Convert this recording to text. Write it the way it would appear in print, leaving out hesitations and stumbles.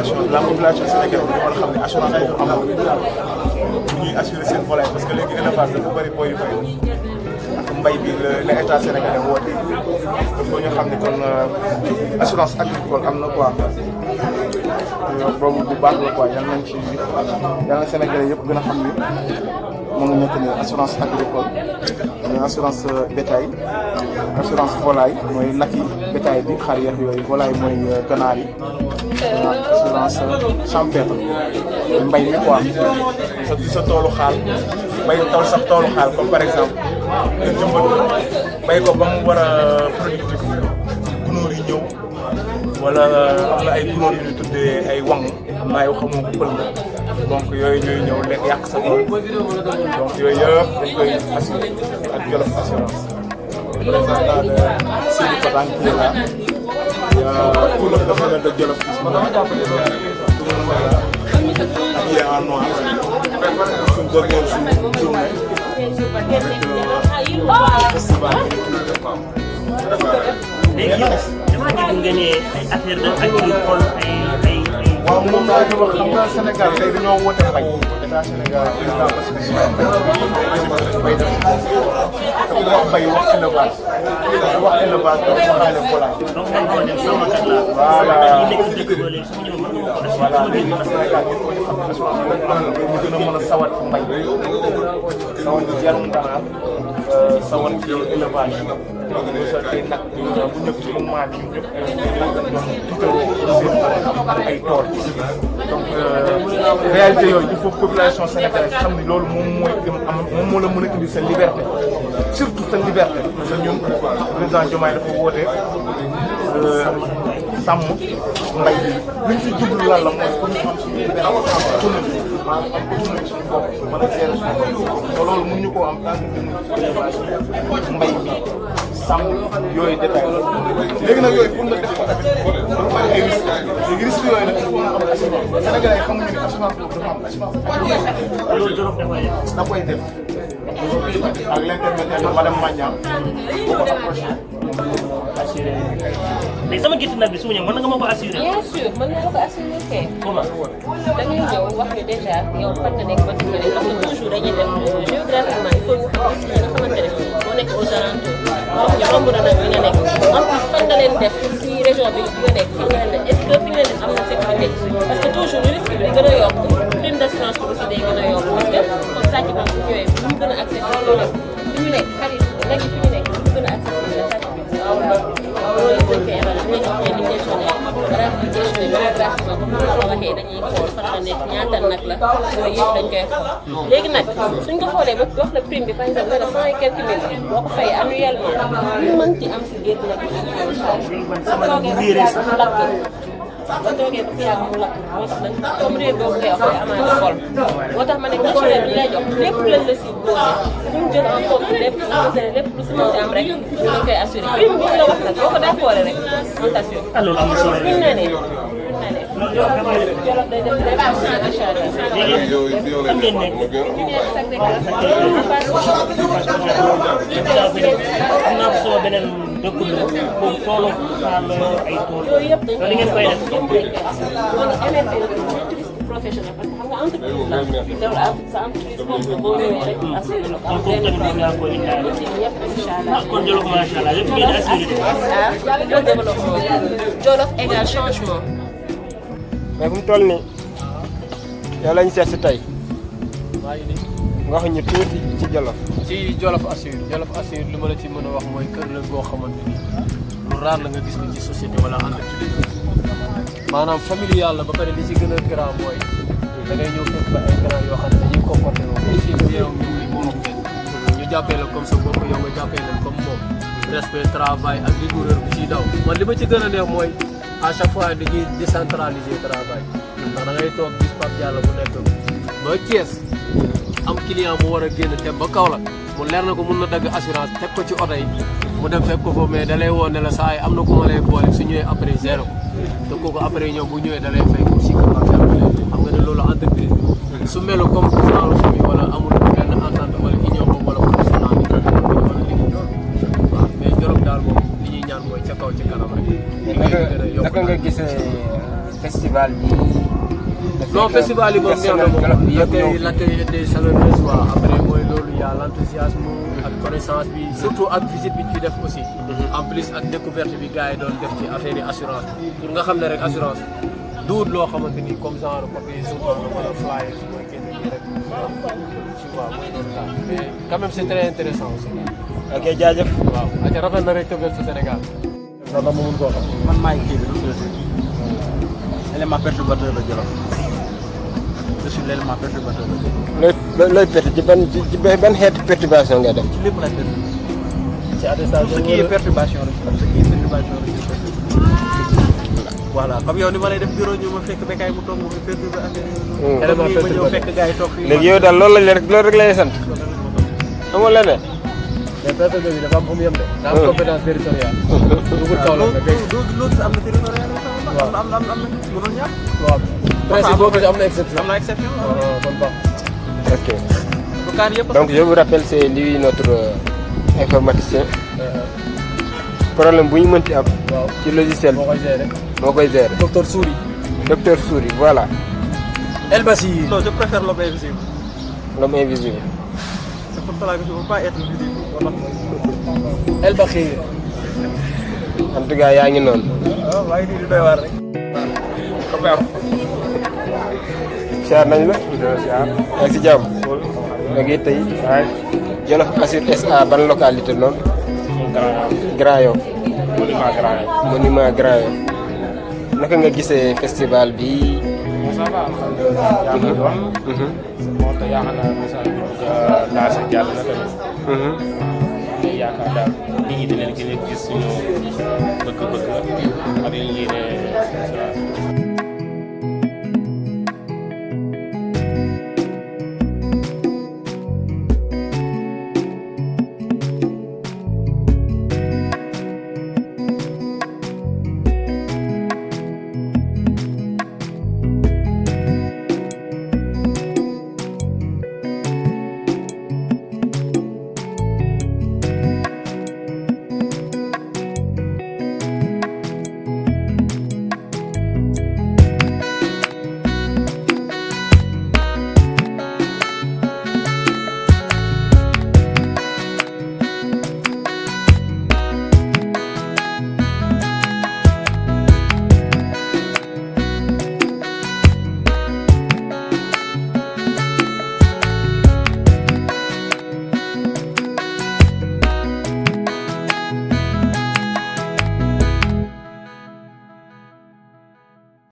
population sénégalaise bi war a xam ne assurance boobu amul ñuy assurer seen volaille parce que léegi élevage dafa bëri booy yu bëri ak mbay bi la état sénégalais woote dafa ñu xam ne kon assurance agricole am na quoi boobu bu baax la quoi yal na sénégalais yëpp gën a xam ni moo ngi nekk ni assurance agricole mooy assurance bétail assurance volaille mooy nag yi bétail bi xar yeex yooyu volaille mooy ganaar yi assurance champêtre mbay mi quoi sa toolu xaal bay sax toolu xaal comme par exemple nga jëmbat bay ko ba mu war a productif gunóor yi ñëw wala am na ay gunóor yu ñu tuddee ay wang am naa yow xamoo ko pël nga donc yooyu ñooy ñëw lekk yàq sa tool donc yooyu yëpp dañ koy assuré ak Jolof assurance représentant de Sidi Fatane qui est là tout le personnel de Jolof qui est habillé en noir suñ dernière journée festival léegi yow damaa dégg nga ne ay affaire de agricole ay waaw moom laa ñu wax xam nga Sénégal tey dañoo woote mbay état Sénégal président parce que mbay def te ku wax mbay wax élevage wax élevage dafa waxaale volaille donc dañ ko def sàmmkat la voilà ñu nekk ci dëkk ba léegi su ñu ñëw mën nga ko def voilà léegi nag Sénégal il faut ñu xam ne assurance bi am na ñu gën a mën a sawat ci mbay sawat ci yarum ganaar sawat ci élevage bu sa tey nag bu ñëpp ci moment bi ñëpp nag lañ doon tuutaloo seen ay tool donc réalité yooyu il faut population sénégalaise xam ni loolu moom moo la mën a indi sa liberté surtout sa liberté parce que ñun président Diomaye dafa woote sàmm mbay bi luñ fi jublu lan la mooy pour ñu am suñu benn autonomie maanaam am autonomie suñu bopp mën a gérer suñu bopp te loolu mun ñu koo am tant que élevage mbay bi sàmm yooyu détail la léegi nag yooyu pour nga def ko tamit dafa am ay risques léegi risques yooyu nag il faut nga am assurance Sénégalais yi xamuñu ne assurance boobu dafa am assurance loolu Jolof da koy def. da koy def ak l'intermédiaire de madame Magnan boo ko approché assuré léegi sama gétt nag bi su ma ñëw mën nga ma ko assuré. bien sûr mën naa la ko assuré kay. comment. da ngay ñëw wax ñu déjà yow fan nga nekk ba fi nga nekk parce que toujours dañuy def géographiquement il faut ñu xam aussi nga xamante ne moo nekk aux alentours wax ñu romb na nag bi nga nekk en plus fan nga leen def si région bi nga nekk fi nga leen def est-ce que fi nga leen def am na sécurité parce que toujours le risque bi day gën a yokk prime d'assurance bi aussi day gën a yokk parce que comme sàcc ba bu ñëwee bu ñu gën a accessible loolu fi ñu nekk xarit nekk fi ñu nekk bu ñu gën a accessible la sàcc bi loolu dañ koy évaluer dinañ jox leen ligne régionale ramification yi géographiquement comme ni ma la waxee dañuy xool fan la nekk ñaata nag la yooyu yëpp dañ koy xool léegi nag suñ ko xoolee ba wax la prime bi par exemple nga ne 100 et quelques mille boo ko fay annuellement ñu mën ci am si géej nag bi en charge sama nag bu wéeree sax lakk ba toogee ba si yàgg mu lakk moo tax dañ comme réer boobu ngay wax koy amaat xol moo tax ma ne assuré bi lay jox lépp lañ la si posé ñu jël en compte lépp lépp lu si mënti am rek ñu dañ koy assuré prime bi ñu la wax nag boo ko d'accord rek on t'assure ah loolu am na solo buñ nee nee Jolof day def lépp macha allah léegi fan ngeen nekk. ñu ngi Sacré-Cœur am naa ko sama beneen dëkkandoo boobu toolu xaal la yor ay tool yooyu yëpp dañ loolu ngeen koy def. MRP touriste professionnel parce que xam nga entreprise la loolu sa entreprise boobu la boo ñëwee rek assuré la ko am benn problème yaa koy indaale. yëpp incha allah. kon Jolof macha allah lépp ngeen assuré. le développement Jolof égal changement. mais fu mu toll nii yow lañ seet si tey nga wax ñu tuuti ci Jolof. ci Jolof Assure li ma la ci mën a wax mooy kër la boo xamante ni lu raar la nga gis ko ci société wala entreprise maanaam familial la ba pare li ci gën a grand mooy da ngay ñëw fekk ba ay grand yoo xam ne dañuy comporté woo si yow ñu jàppee la comme sa bopp yow nga jàppee leen comme moom respect travail ak rigoureux bi ciy daw man li ma ci gën a neex mooy à chaque fois dañuy décentraliser travail ndax da ngay toog gis Pape Diallo bu nekk ba Thiès am client mu war a génn dem ba Kaolack mu leer na ko mun na dagg assurance teg ko ci oto yi mu dem fekk ko fa mais da lay woo ne la saa yi am na ku ma lay boole su ñëwee après zéro te kooku après ñoom bu ñëwee da lay fay ko si ko Pape Diallo xam nga ne loolu entreprise bi su melu comme genre famille wala amul benn entente wala union boobu wala professionnel bi wala liggéey waaw mais Jolof daal moom li ñuy ñaan mooy ca kaw ci kanam rek. naka nga gisee festival bi non festival yi moom neex na moom l'accueil était chaleureux waaw après mooy loolu y a l'enthousiasme ak connaissance bi surtout ak visite bi ci def aussi en plus ak découverte bi gars yi doon def ci affaire yi assurance pour nga xam ne rek assurance duut loo xamante ni comme genre papier journal wala flyers mooy génn nii rek tu vois mooy loolu daal mais quand même c'est très intéressant aussi ok jaajëf. waaw aca rafet na rek tëggal sa Sénégal sax na ma mun koo xam man maay kii bi élément perturbateur la Jolof je suis l'élément perturbateur la Jolof looy perte ci ban xeetu perturbation ngay def. ci lépp laay perturbé ci attestation ce qui est perturbation rek ce qui est perturbation rek voilà comme yow ni ma lay def bureau ñu ma fekk bekkaay mu toog mu perturbé affaire yi élément ma ñëw fekk gars yi toog fii léegi yow daal loolu rek lay sant amul leneen. mais perturbé bi dafa am fu mu yem de daa am compétence territoriale dugul kaw la nag l'autre am na territorial am na mënul ñàkk waaw principe boobu am na exception am na exception kon baax ok bu kaar yëpp donc je vous rappelle c'est lui notre informaticien. problème bu ñu mënti am. waaw ci logiciel moo koy gérer moo koy gérer. docteur Souri docteur Souri voilà. El Bassi non je préfère l'homme invisible l'homme invisible. c'est pour cela que je ne veux pas être visible voilà El Bakhir en tout cas yaa ngi noonu. waaw maa ngi nii di doy waar rek siyaar nañ la. yaa ngi si jàmm. léegi tey. Jolof Assure SA ban localité noonu. Grand Yoff. monument Grand Yoff. naka nga gisee festival bi. ça va alhamdulilah. moo tax yaakaar naa message bi bëgg a lancé jàll na tamit. mais yaakaar daal nit ñi dinañ gën a gis suñu bëgg-bëgg ak li ñu yéene